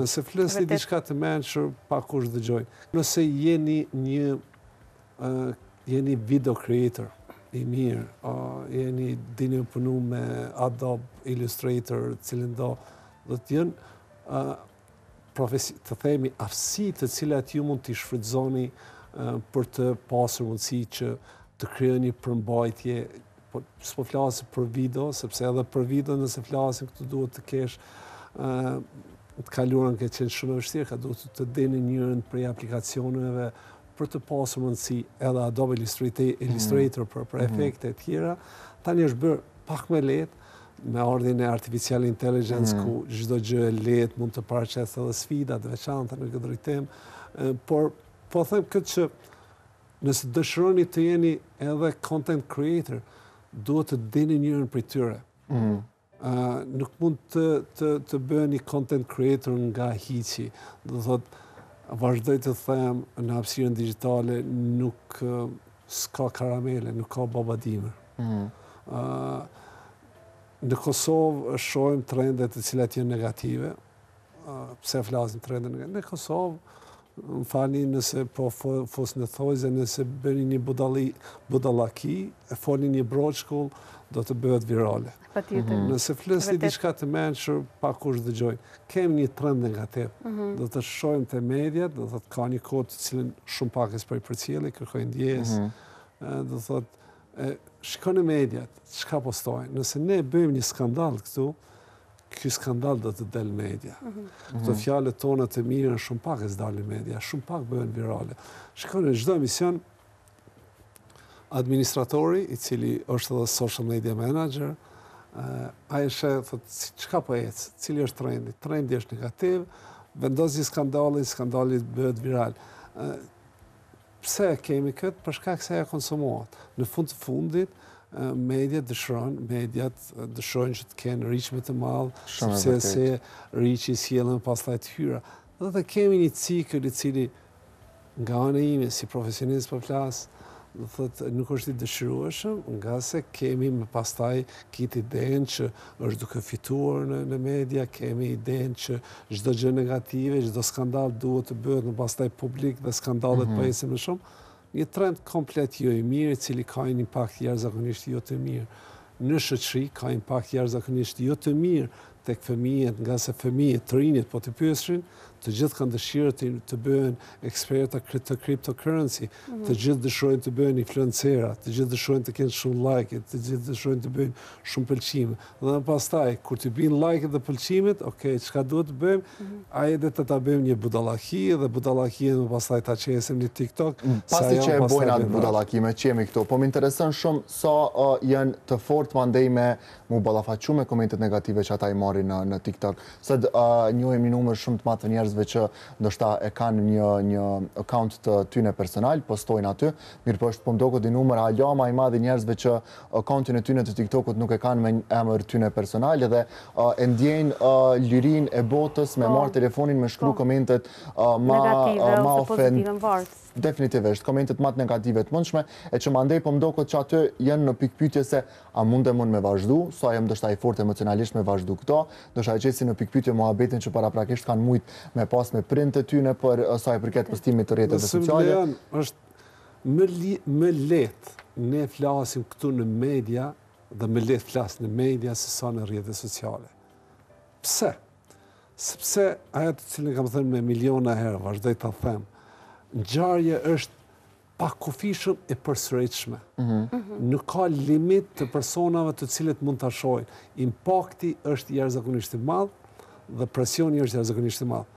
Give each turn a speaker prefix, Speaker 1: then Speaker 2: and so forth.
Speaker 1: Nëse flisni diçka të mençur, pa kush dëgjojnë. Nëse jeni video creator i mirë, dini punu me Adobe Illustrator, cilin do të jenë të themi aftësi të cilat ju mund t'i shfrytëzoni për të pasur mundësi që të krijoni përmbajtje. S'po flasim për video, sepse edhe për video nëse flasim këtu duhet të kesh të kaluarën ka qenë shumë e vështirë, ka duhet të dini njërin prej aplikacioneve për të pasur mundësi edhe Adobe Illustrator për efekte e tjera. Tani është bërë pak më lehtë me ardhin e artificial intelligence ku çdo gjë e lehtë mund të paraqesë edhe sfida të veçanta në këtë drejtim. Por po them këtë që nëse dëshironi të jeni edhe content creator, duhet të dini njërin prej tyre. Nuk mund të bëni content creator nga hiqi. Do thotë, vazhdoj të them në hapësirën digjitale nuk s'ka karamele, nuk ka babadimer. Në Kosovë shohim trendet të cilat janë negative. Pse flasim trendet negative? Në Kosovë, më falni nëse po fos në thojze, nëse bëni një budallaki, e folni një broçkull, do të bëhet virale. Nëse flisni diçka të mençur, pa kush dëgjojnë. Kemi një trend negativ. Do të shohim te mediat, do të ka një kohë të cilën shumë pak e s'prej përcjellin, kërkojnë ndjes. Do thotë, shikoni mediat, çka postojnë. Nëse ne bëjmë një skandal këtu, ky skandal do të del media. Këto fjalët tona të mira shumë pak e s'dalin media, shumë pak bëhen virale. Shikoni në çdo emision administratori, i cili është edhe social media manager, ai thotë çka po ecë, cili është trendi? Trendi është negativ, vendos një skandali bëhet viral. Pse kemi këtë? Për shkak se ajo konsumohet. Në fund të fundit, mediat dëshirojnë që të kenë reach më të madh, sepse se reach-i sjellën pastaj të hyra. Dhe kemi një cikël i cili nga ana ime si profesionist po flas, do thotë nuk është i dëshirueshëm, nga se kemi më pastaj këtë idenë që është duke fituar në media, kemi idenë që çdo gjë negative, çdo skandal duhet të bëhet më pastaj publik dhe skandalet po ecin më shumë. Një trend komplet jo i mirë, i cili ka një impakt jashtëzakonisht jo të mirë. Në shoqëri ka impakt jashtëzakonisht jo të mirë tek fëmijët, nga se fëmijët të rinjt po të pyeshin, të gjithë kanë dëshirë të bëhen eksperta të cryptocurrency, të gjithë dëshirojnë të bëhen influencera, të gjithë dëshirojnë të kenë shumë like, të gjithë dëshirojnë të bëhen shumë pëlqime. Dhe pastaj, kur të bin like dhe pëlqimet, okay, çka duhet të bëjmë? Hajde të ta bëjmë një budallaki dhe budallakien më pastaj ta qesim në TikTok.
Speaker 2: Pasi që e bojnë atë budallaki me qemi këtu, po më intereson shumë sa janë të fortë mandej me mu ballafaqu me komentet negative që ata i marrin në TikTok. Se njohim një numër shumë të madh të njerëzve që ndoshta e kanë një account të tyne personal, postojnë aty, mirë po është po mdokët i numër alo ma i madh i njerëzve që accountin e tyne të TikTokut nuk e kanë me emër tyne personal dhe e ndjejnë lirin e botës me marrë telefonin me shkru komentet ma ofend. Definitivisht, komentet ma të negative të mundshme, e që mandej po mdokët që aty janë në pikpytje se a mund e mund me vazhdu, sa jem dështë i fort emocionalisht me vazhdu këto, dështë a qesi në pikpytje muhabetin që paraprakisht kanë mujt me pas me print të tyne për sa i përket postimit të rrjetet sociale.
Speaker 1: Është më letë ne flasim këtu në media dhe më letë flas në media se sa në rrjetet sociale. Pse? Sepse aja të cilën kam thënë me miliona herë, vazhdoj të them, ngjarja është pakufishëm e përsëritshme. Nuk ka limit të personave të cilët mund ta shohin. Impakti është jashtëzakonisht i madh dhe presioni është jashtëzakonisht i madh.